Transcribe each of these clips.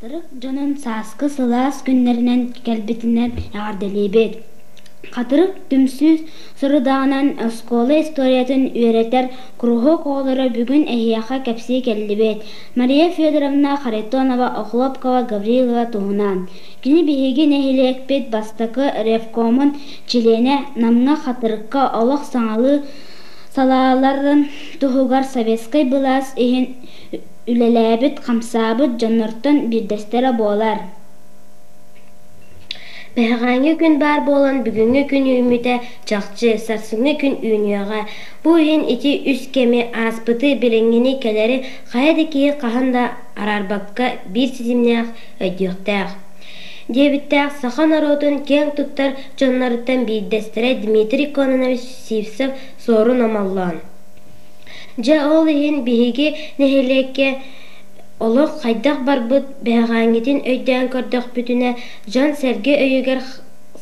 Катырык жонун сааскы сылаас күннеринен келбитинен ягардылыбыт. Катырык түмсүз сырыдагынан оскола историятын үйрәтер кругок оолары бүгүн эхияха кепси келдибет. Мария Федоровна Харитонова, Охлопкова, Гаврилова туһунан. Кини биһиги нехилиэкпит бастакы ревкомун чилене намна катырыкка олох саңалы салааларын туһугар советскай былаас иһин үлеләбит камсаабыт жоннортон бирдестере болар. Бәғаңы күн бар болан бүгінгі күн үйміде жақчы сарсыңы күн үйнеға. Бұ ең ити үс кеме аспыты білінгені кәлері қайдекі қағанда арарбаққа бір сезімнеғ өйдіқтәғ. Дебіттәғ сақан аротын кен тұттар жоннарыттан бейдестері Дмитрий Кононович Сивцев сорын амаллан. Жа ол ең бігі нехелекке олық қайдақ барбыт бәғаңетін өйден көрдіқ бүтіне жан сәрге өйігер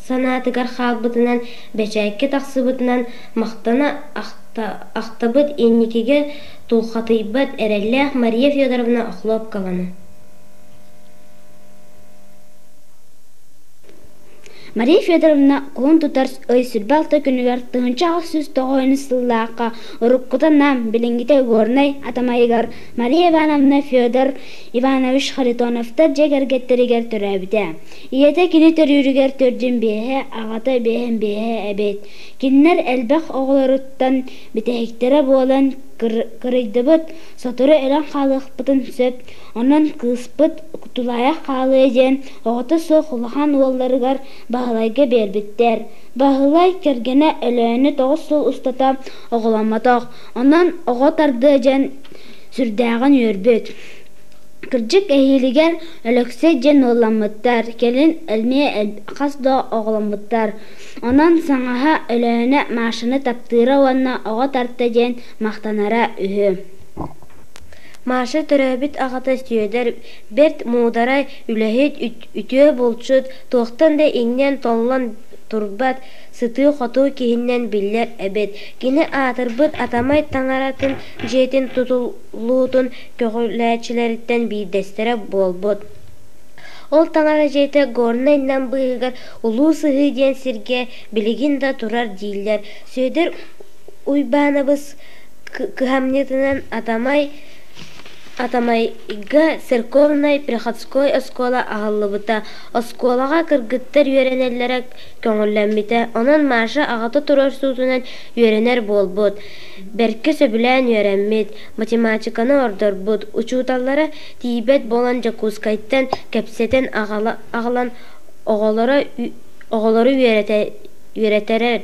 санатығар қалбытынан бәчәйкі тақсыбытынан мақтана ақтабыт еннекеге тұлқатыйбыт әрәлләқ Мария Федоровна Охлопкованы. Мария Федоровна кулун тутар ой сүрбалты күнүгер тыгынча сүз тоғойны сыллааққа уруккута нам билингите горнай атамайгар Мария Ивановна Федор Иванович Харитоновта жегергеттеригер төрәбіде. Иете кини төрүрүгер төрдүн беhe ағата бехен беhe әбет. Киннер әлбәқ оғыларыттан бітәйіктере болан кырыйдыбыт сотуру элен қалықпытын сөп, онан кыспыт кутулая қалы еден оғыты соқ улахан уолларыгар бағылайға бербіттер. Бағылай кергене өлөні тоғыз сол ұстата оғыламатақ, онан оғытарды жен сүрдәғын өрбіт. Кырджык әйелігер өліксе жен оламыттар, келін әлмей қасда оғыламыттар. Онан саңаға өлөне машыны таптыра уанна оға тартты жен мақтанара үхі. Машы түрәбіт ағата сүйедер берт мударай үләхет үтіе болчуд, тоқтан да еңнен тонлан турбат, сыты қоту кейіннен биллер әбет. Кені атырбыт атамай таңаратын жетін тұтылуытын көгіләчілеріттен бейдестері болбыт. Ол таңара жеті горнайнан бұйығар ұлу сығы ден сірге білігін да тұрар дейлер. Сөйдер уйбаныбыз кыхамнетінен Атамайга церковной приходской оскола ағылыбыта. Осколаға кыргыттар үйренелері көңілләмбіті. Онын машы ағаты тұрар суытынан үйренер болбыт. Бәркі сөбілән үйренмет. Математиканы ордыр бұд. Учуталары тейбет болан жакускайттан кәпсетен ағылан оғылары үйретерер.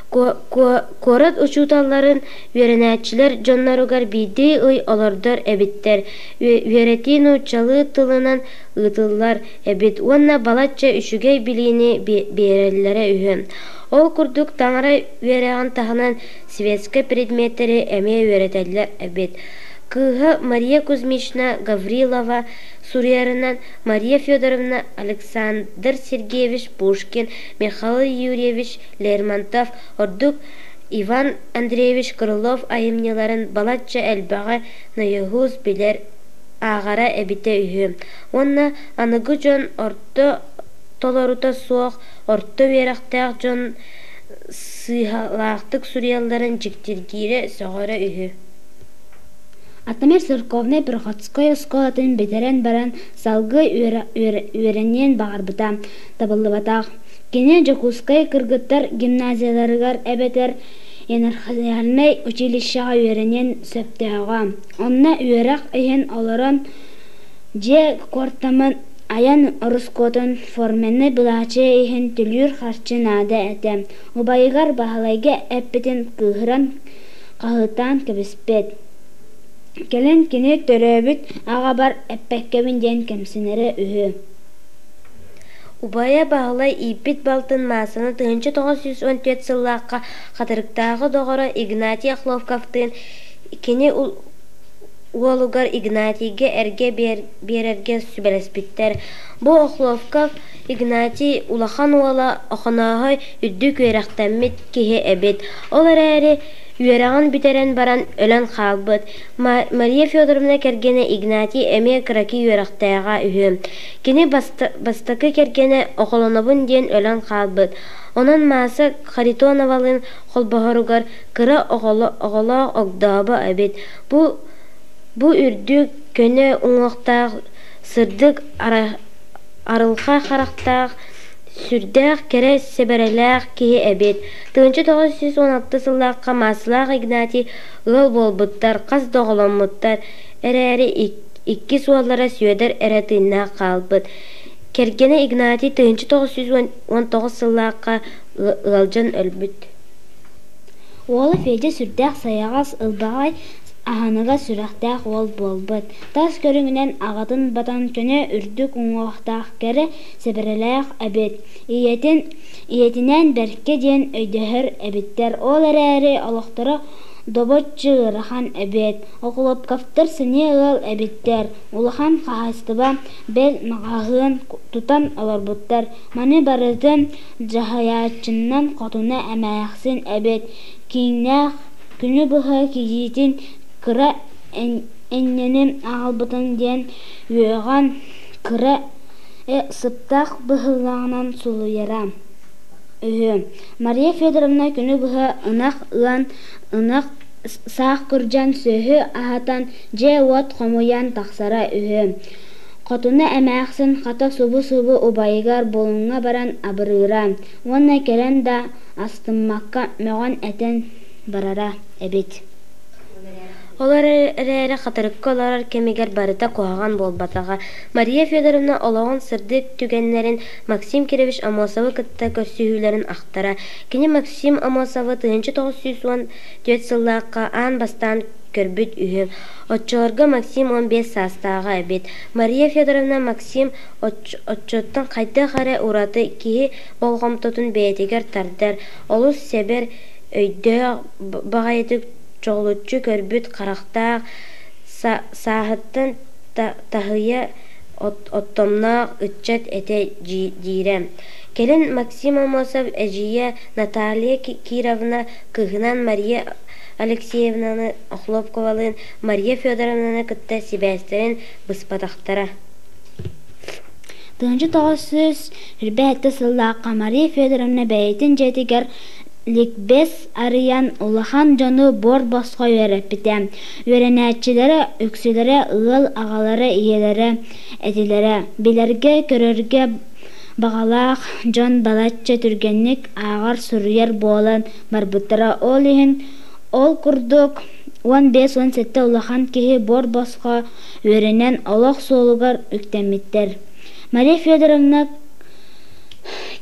Корат учуталларын үйренәтчілер жоннаругар биді үй олардар әбіттер. Үйретин учалы тылынан ұтылар әбіт. Онна балатча үшігей біліні берелері үйі. Ол күрдік таңара үйреген тағынан светскай предметтері әме үйретәлер әбіт. Кыға Мария Кузьмична Гаврилова, Сурьярынан Мария Федоровна, Александр Сергеевич Пушкин, Михаил Юрьевич Лермонтов, Ордук Иван Андреевич Крылов айымнеларын балатча әлбаға наягуз білер ағара әбіте үйі. Онна анығы жон орты толарута соқ, орты верақтақ жон сыйхалақтық Сурьяларын жіктергері соғара үйі. Атамер церковной приходской осколатын бетерен баран салгы үйренен бағарбыта табылыбатақ. Кене жокускай кыргыттар гимназияларыгар әбетер энергияльный училищаға үйренен сөптеуға. Онна үйрақ үйен оларын же кортамын аян орыскотын формені бұлачы үйен түлір қарчы нады әті. Убайығар бағалайға әппетін кығыран қағытан кебіспет. Келен кені төрөбіт аға бар әппәккебін ден кемсінері үйі. Убая бағылай иппит балтын масыны 1914 сыллаққа қатырықтағы доғыры Игнатий Охлопковтын кені уолугар Игнатийге әрге берерге сүбәлеспіттер. Бұл Охлопков Игнатий улахан уола оқынағы үдді көйрақтаммет кеге әбет. Олар әрі Үераган битерен баран өлөн халбыт. Мария Федоровна кергене Игнатий эме краки үерактайга үһүм. Кини бастакы кергене оголонобун диен өлөн халбыт. Онон мааса Харитоновалын холбоһоругар кыра оголоо огдообо абит. Бу үрдүк көне уңуктаах сырдык арылха характаах сүрдәк кере себереләк киһи әбит. 1916 сыллакка маслак Игнатий ыл болбуттар, каз доголоммуттар, эрәри икки суоллара сүйедер эрәтинна калбыт. Кергене Игнатий 1919 сыллакка ылжан өлбүт. Ол Федя сүрдәк саягас ылбагай аһаныга сүрәхтәк ол болбыт. Тас көрүңнән агатын батан көне үрдүк уңуактак кере себереләк әбит. Иетинен берке ден өйдөһөр әбиттер. Ол әрәре алыктыра доботчы рахан әбит. Окулып кафтыр сыне ыл әбиттер. Улахан хастыба бел магагын тутан аларбыттар. Маны барытын жаһаячыннан котуна әмәхсин әбит. Киннәх күнү быһа киҗитин кыра энненем албытын ден юган кыра сыптак быһылагынан сулуяра. Мария Федоровна күнү быһа ынак саах кыржан сөһү ахатан же вот хомуян тахсара Котуна әмәхсин хата субу убайгар болуңа баран абырыра. Онна келен да астыммакка мөгөн этен барара эбит. Олар әрәре қатырыққа олар кемегер барыта қоғаған болбатаға. Мария Федоровна олағын сырдық түгенлерін Максим Киревич Амосовы кітті көрсүйілерін ақтара. Кені Максим Амосовы 1914 сыллаққа ан бастан көрбіт үйім. Отчыларға Максим 15 састаға әбет. Мария Федоровна Максим отчоттың қайты қары ұраты кейі болғамтотын бәйтегер тардар. Олыс себер өйді бағайдық çoğulutçu körbüt qaraqtaq sahıttın tahıya ottomnaq ıtçat ete direm. Kelin Maksim Amosov ejiye Nataliya Kirovna kıhınan Maria Alexeyevna'nı Oxlopkovalın Maria Fyodorovna'nı kıtta Sibesterin bıspataktara. 1927 сыллаққа Мария Федоровна бәйетін жетігер Ликбес арыян улахан жону бор босқа өреппітем. Өренәтчілері, өксілері, ығыл ағалары, иелері, әтілері, білерге, көрерге бағалақ жон балатчы түргенник ағар сүрүйер болын барбыттыра ол ехін. Ол күрдік 15-17 улахан кеге бор босқа өренен олақ солығар үктеметтер. Мария Федоровна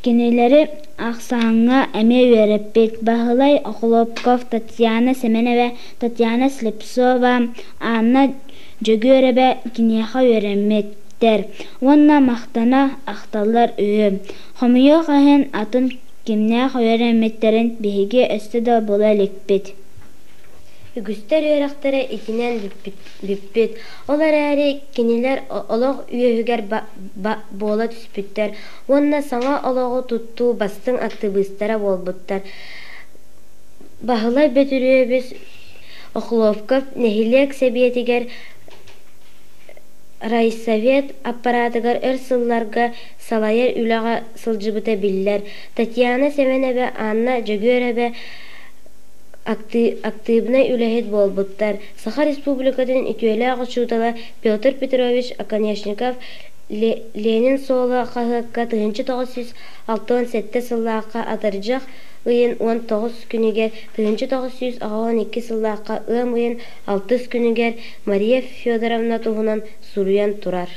кенелері ақсаңға әме өреппет. Бағылай Оқлопков, Татьяна Семенова, Татьяна Слепцова, Анна Жөгөребе кенеға өреметтер. Онна мақтана ақталар үйі. Хомио қағын атын кемнеға өреметтерін бейге өсті да бола лекпет. Үгістер өріқтері итінен бүппет. Олар әрі кенелер олық үйегер бола түспіттер. Онна саңа олығы тұтту бастың активистері болбыттар. Бағылай бөтірі біз Оқловков нәхилек сәбиетігер райсовет аппаратыгар өр-сылларға салайыр үліға сылжыбыта білілер. Татьяна Семенова, Анна Жөгөребе активна үләхет болбуттар. Саха Республикатын үтүелі ағычудала Петр Петрович Аконечников Ленин солы қағыққа 1967 сыллаққа атыржақ ұйын 19 күнігер 1912 сыллаққа ұм ұйын 6 күнігер Мария Федоровна туғынан сұруян тұрар.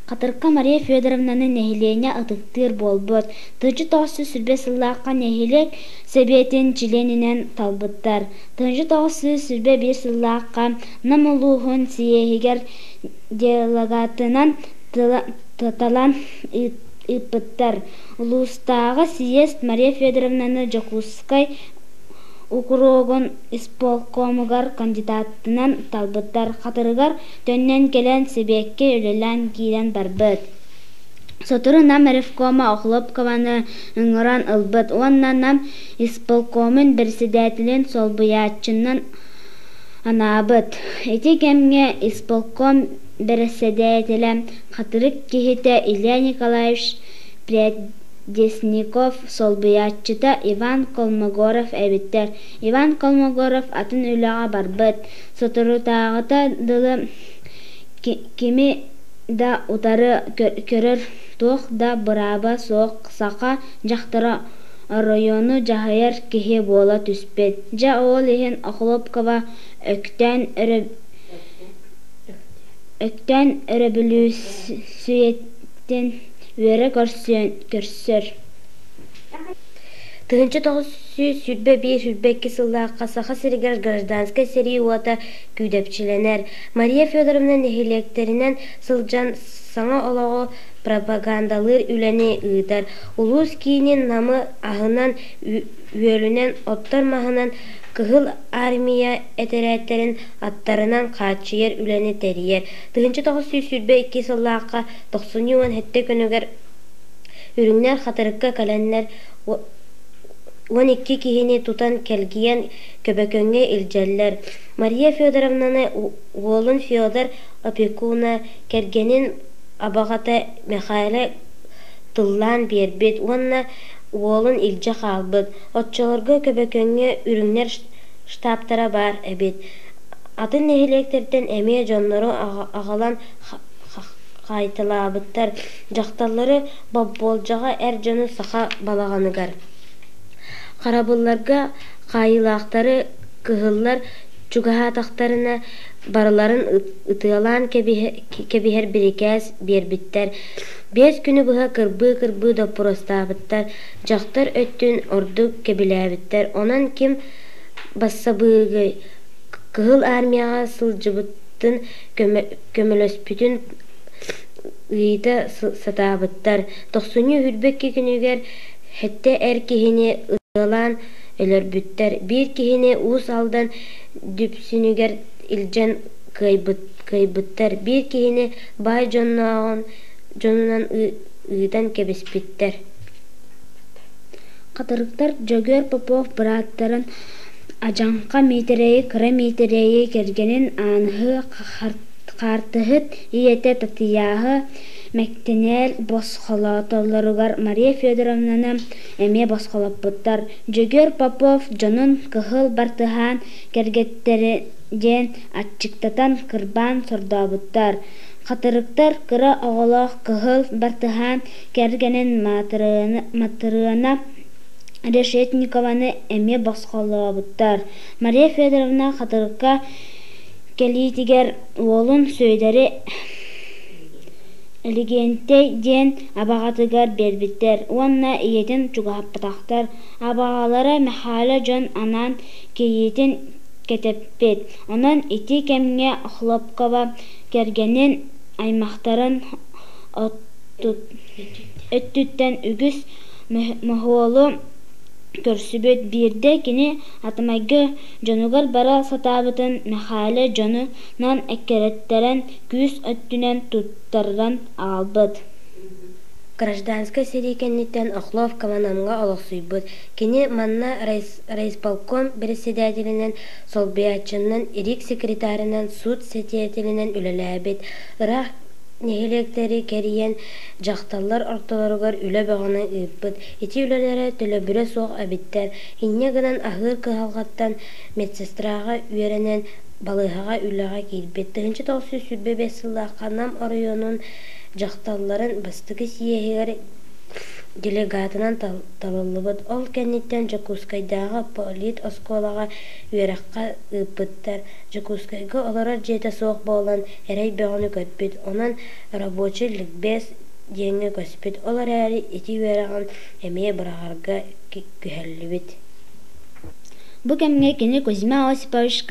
Қатырққа Мария Федоровнаны нәхилене атықтыр болбыт. 1905 сыллаққа нәхилек себетін чиленінен талбыттар. 1901 сыллаққа намылуғын сиехигер делегатынан таталан ипыттар. Улустағы съезд Мария Федоровнаны Жокускай Укурогон исполкомыгар кандидатынан талбыттар. Қатырыгар төннен келен себекке үлелен кейден барбыт. Сотору нам ревкома охлоп каваны ыңыран ылбыт. Уанна нам исполкомын председателен солбуячыннан анабыт. Эти кемге исполком председателя қатырык кихите Илья Николаевич Предесников солбуячыта Иван Колмогоров әбіттер. Иван Колмогоров атын үліға барбыт. Сотору тағыта дылы кеми да утары көрір тух да быраба соқ сақа жақтыра району жахайар кихе бола түспет. Жа ол ехен Охлопкова өктен өрөбүлүсүеттен өре көрсөр. Тыгынчы 901 сыллааққа саха сиригер гражданская серия уата күйдепчиленер. Мария Федоровна нехилектеринен сылжан саңа олого пропагандалыр үләне ыйдар. Улус кийинин намы ахынан үйөлүнен оттар махынан кыгыл армия этереттерин аттарынан каачыер үләне терьер. Тыгынчы 902 сыллааққа 90 хетте көнөгер үрүңнер хатырыкка каленнер 12 кихини тутан келгиен көбөкөнгө илжеллер. Мария Федоровнаны уолун Федор опекуна кергенин абагата Михаила тыллан бербет. Уанна уолун илже халбыт. Отчолорго көбөкөнгө үрүңнер штабтара бар эбит. Атын нехилектерден эмие жоннору агалан кайтылабыттар. Жакталлары бабболжага эр жону саха балаганыгар. Карабылларга кайылактары кыгыллар чугаатактарына барыларын ытыалан кебихер бирикәс бербиттер. 5 күнү буга кырбы да простабыттар. Жактар өттүн орду кебиләбиттер. Онан ким бассабыгы кыгыл армияга сылжыбыттын көмөлөспүтүн ыйта сатабыттар. 90 хүрбекке күнүгер хетте эр кихини ытыалан өлөрбүттер. Bir кихини уус алдан дүпсүнүгер илжен кайбыттар. Bir кихини бай жонунан ыйдан кебеспиттер. Катырыктар Жөгөр Попов браттарын ажанка метреyi кыра метреyi кергенин анхы картыхыт иете татыяхы Мектенел босхолотолларыгар Мария Федоровнаны эме босхолоппуттар. Жөгөр Попов жонун кыхыл бартыхан кергеттерден атчыктатан кырбан сордабыттар. Катырыктар кыра оголох кыхыл бартыхан кергенин матырына Решетникованы эме босхолобуттар. Мария Федоровна катырыкка келитигер уолун сөйдери Элегенте ден абағатыгар бербиттер. Уанна иетин чугаппатақтар. Абағалары Михаила жон анан кейетин кетеппет. Онан ити кемге Охлопкова кергенин аймақтарын өттүттен үгіс мұхуолу көрсүбөт. Бирде кини атымайгы жонугар бара сатабытын Михаила жонунан эккереттерен күз өттүнен туттардан албыт. Гражданская серийкенниттен Охлопкова намга олоксуйбыт. Кини манна райисполком председателинен солбиячынын ирик секретарынан суд сетиетилинен үлеләбит. Ырах нехилектери кериен жакталлар ортолоругар үле бағаны ыйппыт. Ити үлелері төлө бүрө соқ әбиттер. Инне гынан ахыр кыхалгаттан медсестрага үйеренен балыхага үлеға келбет. 905 сыллаққа нам районун жакталларын бастыгы сиехигер делегатынан талылыбыт. Ол кенниттен Жакускайдагы полит осколага үйераққа ыппыттар. Жакускайга оларар жете соқ болан эрей беғаны көтпет. Онан рабочий ликбез деңе көспет. Олар әрі ити үйерағын әмее бұрағарға күйәлібет. Бу кемге кини Кузьма Осипович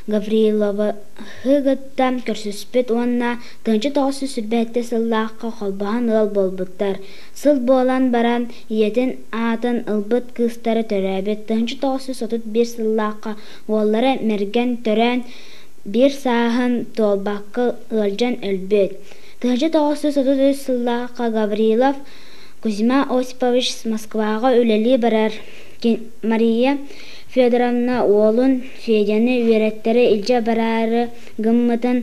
Гаврилова хыгыттан көрсөспөт. Уанна 905 сыллааққа холбахан ыл болбуттар. Сыл болан баран иетин атын ылбыт кыстары төрәбет. 931 сыллааққа уоллары мерген төрән бир сааһын толбаққы ылжан өлбөт. 1930 сыллааққа Гаврилов Кузьма Осипович Москваға үлелі барар. Мария Федоровна олын Федяны үйреттері илже барары гыммытын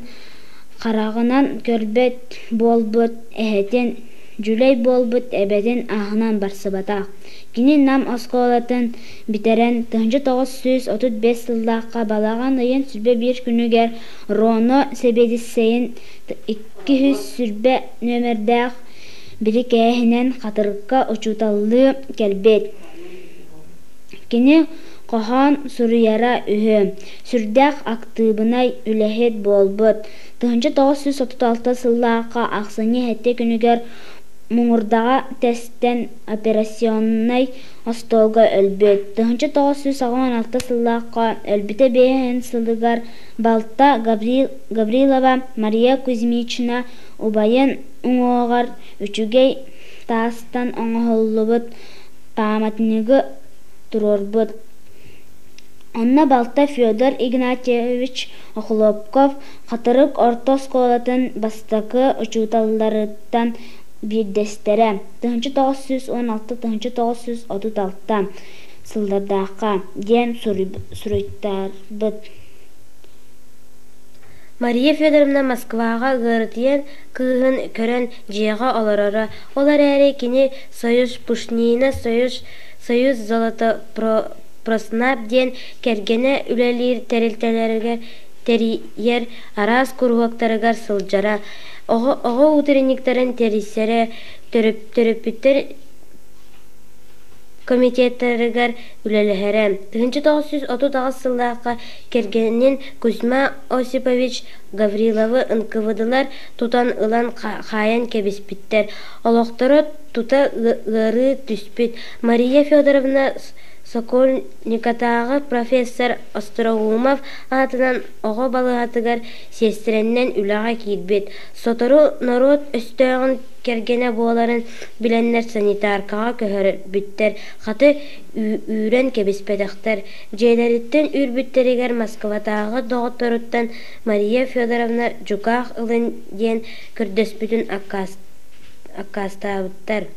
қарағынан көрбет болбыт әхетен жүлей болбыт әбетен ағынан барсыбата. Кини нам осколатын битерен 1935 сыллааққа балаған ыйын сүрбе бір күнігер Роно себедіссейін 200 сүрбе нөмірдәқ бири кәһинен қатырыққа учуталлы кәлбет. Кини кохан суруяра үһі, сүрдәқ актыбынай үләхет болбыт. 1936 сыллааққа ақсыны хәтте күнігер Муңурдаға тесттен операционнай остолга өлбет. 1996 сыллааққа өлбіте бейін сылыгар Балта Гаврилова Мария Кузьмична убайын уңоғар үчүгей тастан оңғылыбыт паматныгы турорбыт. Онна Балта Федор Игнатьевич Охлопков қатырык орто сколатын бастакы учуталларыттан бирдестере 1916-1936 сылдардааққа ден суруйттарбыт. Мария Федоровна Москваға ғырытыен кыһын көрен жиэға олорора. Олар әрі кені Союз Пушнина, Союз Золотопроснаб ден кергене үлелер тәрілтелерігер терiyер арас кургуактарыгар сылжара. Оғы утренниктерін терисері төрөппүттер комитеттерігер үлеліхері. 1930 сыллааққа кергенін Кузьма Осипович Гавриловы НКВДлар тутан ылан қайын кебеспіттер. Олықтары тута ғыры түспіт. Мария Федоровна Сокольникатағы профессор Остроумов атынан оғы балығатығар сестереннен үліға кейдбет. Сотору народ өстөғын кергене боларын біленнер санитаркаға көхөр бүттер, қаты үйрен кебеспедіқтер. Жейлеріттен үрбіттерігер Москватағы доғыттырыттан Мария Федоровна Жукақ ылын ден күрдөспүтін аккастабыттар.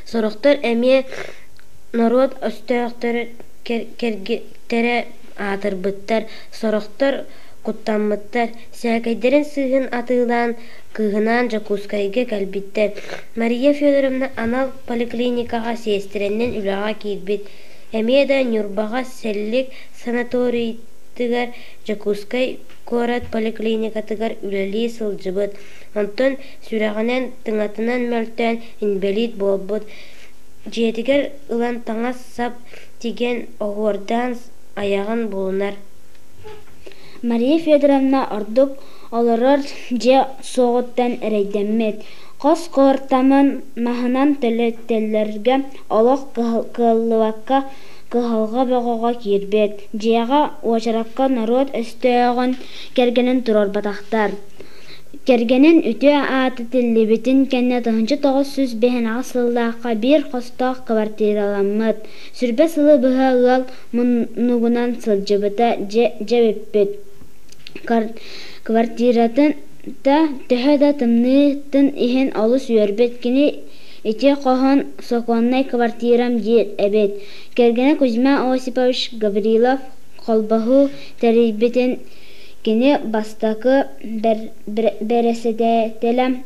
Сұрықтар әме народ өстөқтері кергеттері атырбыттар, сұрықтар құттамыттар, сәкайдерін сығын атылан кығынан Жакускайға кәлбіттер. Мария Федоровна анал поликлиникаға сестереннен үліға кейдбет. Әмеда Нюрбаға сәллік санаторийтігер Жакускай город поликлиникатығар үлілі сылжыбыт. Онтын сүрәғінен тыңатынан мөлттен инвалид болбыт. Жетігер ылан таңас сап деген оғырдан аяғын болынар. Мария Федоровна ордук олорор же соғыттан рейдеммет. Қос қортамын махынан төлеттелерге олық кыллывакка кыхалға бағуға кирбет. Жеға очараққа народ өстөғын кергенін тұрор батақтар. Кергенин үтө аты тиллибитин кенне 1905 сыллааққа бир қостақ квартираламмыт. Сүрбе сылы бұға ғал мұнугунан сылжыбыта жебеппет. Квартиратын да түхәді тымнытын ихен олыс үйербет кені ите қоғын соқуаннай квартирам дер әбет. Кергене Кузьма Осипович Гаврилов қолбаху тәрибетін кені бастакы береседетелем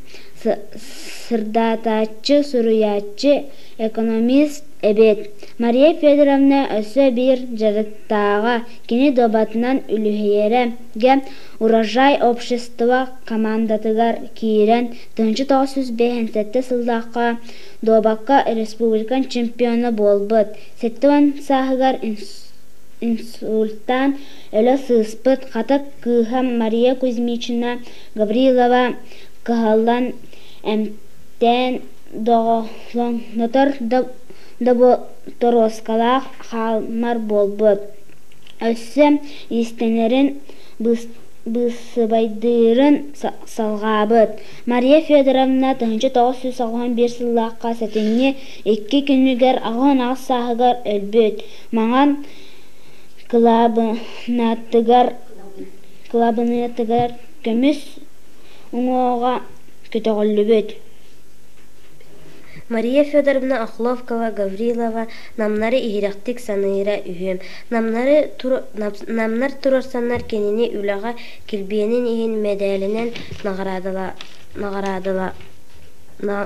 сырдатачы, суруячы, экономист эбет. Мария Федоровна өсі бір жарықтаға кені добатынан үліхереге урожай общества командатыгар киирен 1905 сылдаққа добаққа республикан чемпионы болбыт. Сеттуан сағығар инсульттан өлі сыспыт қатып кыхам Мария Кузьмична Гаврилова кыхаллан әмтен доғыланытыр дабы тороскалақ халмар болбыт. Өссі естенерін бысыбайдырын салғабыт. Мария Федоровна 1991 сыллаққа сәтіне 2 күнігер ағын ағыз сағығар өлбөт. Маңан кылабынатыгар көміс уңоға көтөҕөллүбүт. Мария Федоровна Охловкова, Гаврилова намнары иһирәхтик саныйра үһүм. Намнар турарсаннар кенини үлага килбиенин иһин медалинен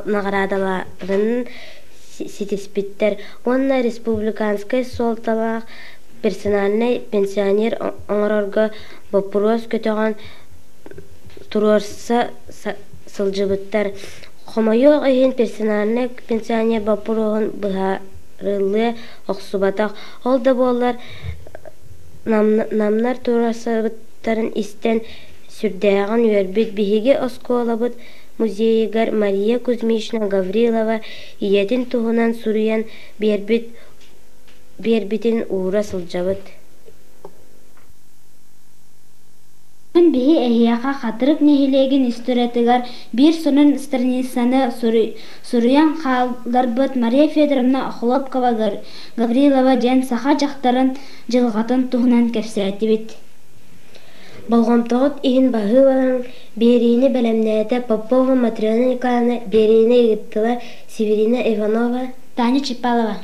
наградаларын ситиспиттер. Онна республиканскай солталаах персональный пенсионер оңорорго вопрос көтөгөн турарса сылжыбыттар. Хомойоқ иһин персональный пенсионер бапуроғын бұхарылы оқсубатақ. Ол да болар намнар турасабыттарын истен сүрдәғын өрбіт биһиге осколабыт музейгар Мария Кузьмична Гаврилова иетин туһунан суруян бербитин ура сылжабыт. Күн биһи эһиэхэ хатырык нэһилиэгин истөретигар бир сонун страницаны суруян хаалдарбыт Мария Федоровна Охлопкова Гаврилова ден саха жактарын жылгатын туһунан кэпсиэтибит. Болгомтоғыт иһин Баһыланың бериини бэлэмнээте Попова Матрена Николаевна, бериини Игыттыла Северина Иванова, Таня Чипалова.